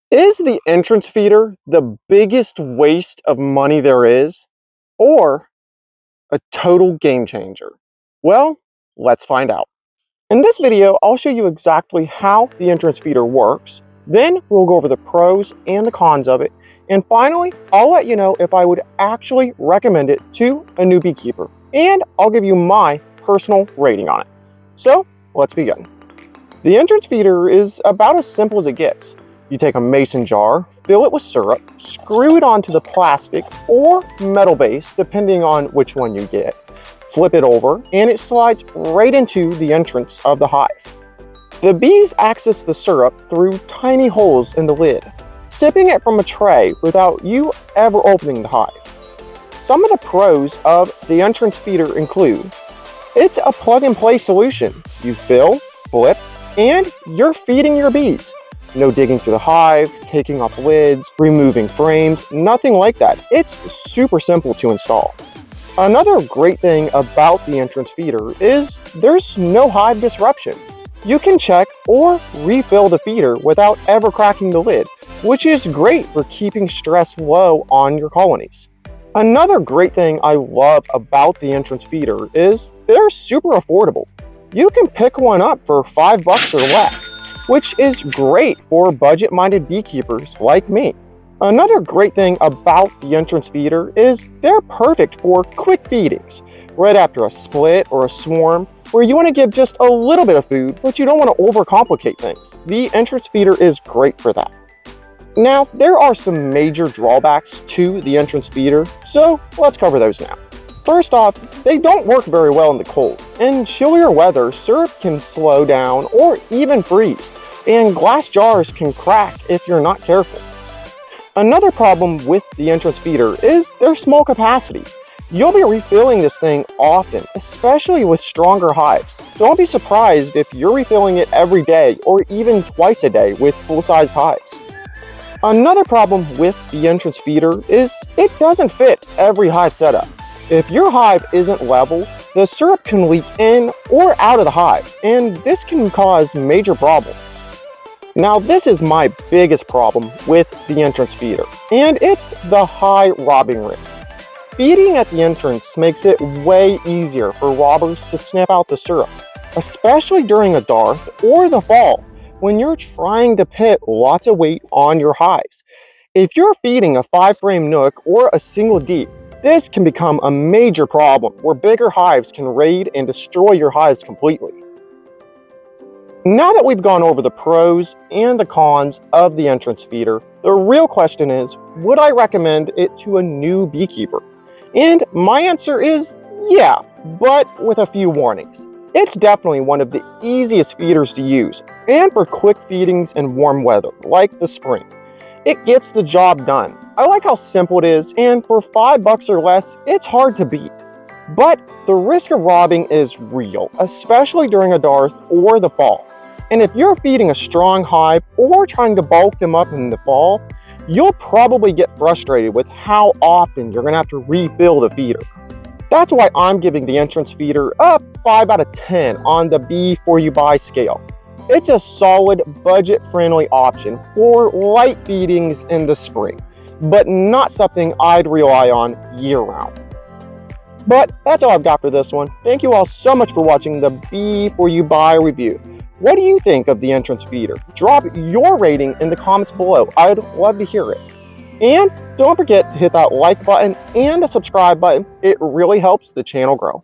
Is the entrance feeder the biggest waste of money there is, or a total game changer? Well, let's find out. In this video, I'll show you exactly how the entrance feeder works, then we'll go over the pros and the cons of it, and finally, I'll let you know if I would actually recommend it to a new beekeeper, and I'll give you my personal rating on it. So, let's begin. The entrance feeder is about as simple as it gets. You take a mason jar, fill it with syrup, screw it onto the plastic or metal base, depending on which one you get. Flip it over, and it slides right into the entrance of the hive. The bees access the syrup through tiny holes in the lid, sipping it from a tray without you ever opening the hive. Some of the pros of the entrance feeder include: it's a plug-and-play solution. You fill, flip, and you're feeding your bees. No digging through the hive, taking off lids, removing frames, nothing like that. It's super simple to install. Another great thing about the entrance feeder is there's no hive disruption. You can check or refill the feeder without ever cracking the lid, which is great for keeping stress low on your colonies. Another great thing I love about the entrance feeder is they're super affordable. You can pick one up for $5 or less, which is great for budget-minded beekeepers like me. Another great thing about the entrance feeder is they're perfect for quick feedings, right after a split or a swarm, where you want to give just a little bit of food, but you don't want to overcomplicate things. The entrance feeder is great for that. Now, there are some major drawbacks to the entrance feeder, so let's cover those now. First off, they don't work very well in the cold. In chillier weather, syrup can slow down or even freeze, and glass jars can crack if you're not careful. Another problem with the entrance feeder is their small capacity. You'll be refilling this thing often, especially with stronger hives. Don't be surprised if you're refilling it every day or even twice a day with full-sized hives. Another problem with the entrance feeder is it doesn't fit every hive setup. If your hive isn't level, the syrup can leak in or out of the hive, and this can cause major problems. Now, this is my biggest problem with the entrance feeder, and it's the high robbing risk. Feeding at the entrance makes it way easier for robbers to sniff out the syrup, especially during a dearth or the fall when you're trying to put lots of weight on your hives. If you're feeding a 5-frame nook or a single deep, this can become a major problem where bigger hives can raid and destroy your hives completely. Now that we've gone over the pros and the cons of the entrance feeder, the real question is, would I recommend it to a new beekeeper? And my answer is yeah, but with a few warnings. It's definitely one of the easiest feeders to use, and for quick feedings in warm weather, like the spring. It gets the job done. I like how simple it is, and for $5 or less, it's hard to beat. But the risk of robbing is real, especially during a dearth or the fall. And if you're feeding a strong hive or trying to bulk them up in the fall, you'll probably get frustrated with how often you're going to have to refill the feeder. That's why I'm giving the entrance feeder a 5 out of 10 on the Before You Buy scale. It's a solid, budget-friendly option for light feedings in the spring, but not something I'd rely on year-round. But that's all I've got for this one. Thank you all so much for watching the Before You Buy review. What do you think of the entrance feeder? Drop your rating in the comments below. I'd love to hear it. And don't forget to hit that like button and the subscribe button. It really helps the channel grow.